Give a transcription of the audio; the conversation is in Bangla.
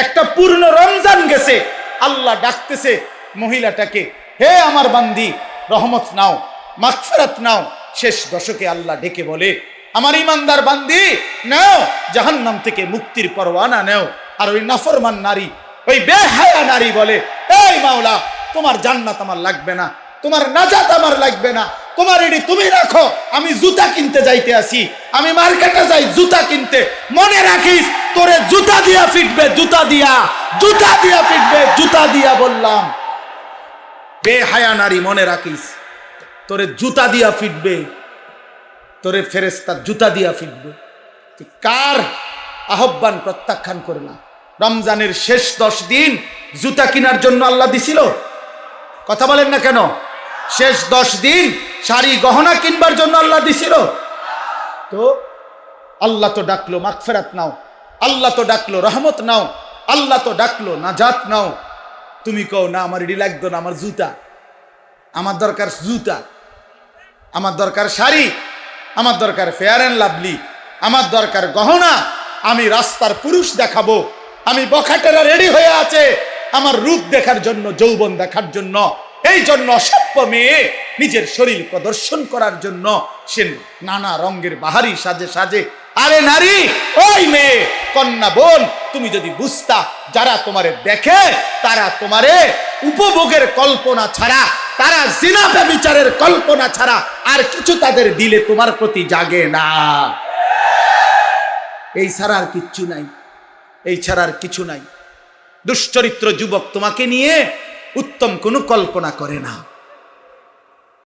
একটা পূর্ণ রমজান গেছে, আল্লাহ ডাকতেছে মহিলাটাকে, হে আমার বান্দি, রহমত নাও, মাগফিরাত নাও। শেষ দশকে আল্লাহ ডেকে বলে, আমার ইমানদার বান্দি নাও, জাহান্নাম থেকে মুক্তির পরওয়ানা নাও। আর ওই নাফরমান নারী, ওই বেহায়া নারী বলে, এই মাওলা, তোমার জান্নাত আমার লাগবে না, তোমার নাজাত আমার লাগবে না, তোমার এটি তুমি রাখো, আমি জুতা কিনতে যাইতে আসি, আমি মার্কেটে যাই জুতা কিনতে। মনে রাখিস, তোরে জুতা দিয়া ফিটবে, জুতা দিয়া, জুতা দিয়া ফিটবে, জুতা দিয়া বললাম। বেহায়া নারী, মনে রাখিস, তোরে জুতা দিয়া ফিটবে, তোরে ফেরেশতা জুতা দিয়া ফিটবে। কার আহ্বান প্রত্যাখ্যান করে না? রমজানের শেষ 10 দিন জুতা কেনার জন্য আল্লাহ দিছিল? কথা বলেন না কেন? শেষ 10 দিন শাড়ি গহনা কিনবার জন্য আল্লাহ দিছিল? তো আল্লাহ তো ডাকলো মাগফিরাত নাও, আল্লাহ তো ডাকলো রহমত নাও, আল্লাহ তো ডাকলো নাজাত নাও। তুমি কও না, আমার এডি লাগতো না, আমার জুতা, আমার দরকার জুতা, আমার দরকার শাড়ি, আমার দরকার ফেয়ার অ্যান্ড লাভলি, আমার দরকার গহনা, আমি রাস্তার পুরুষ দেখাবো, আমি বখাটেরা রেডি হয়ে আছে আমার রূপ দেখার জন্য, যৌবন দেখার জন্য। এই জন্য অসভ্য মেয়ে নিজের শরীর প্রদর্শন করার জন্য সে নানা রঙের বাহারি সাজে সাজে। আরে নারী, ওই মেয়ে, কন্যা বোন, তুমি যদি বুঝতা, যারা তোমারে দেখে তারা তোমারে উপভোগের কল্পনা ছাড়া, তারা জিনা ব্যভিচারের কল্পনা ছাড়া আর কিছু তাদের দিলে তোমার প্রতি জাগে না। এই ছাড়া আর কিচ্ছু নাই, এই ছাড়া আর কিছু নাই। দুশ্চরিত্র যুবক তোমাকে নিয়ে উত্তম কোনো কল্পনা করে না।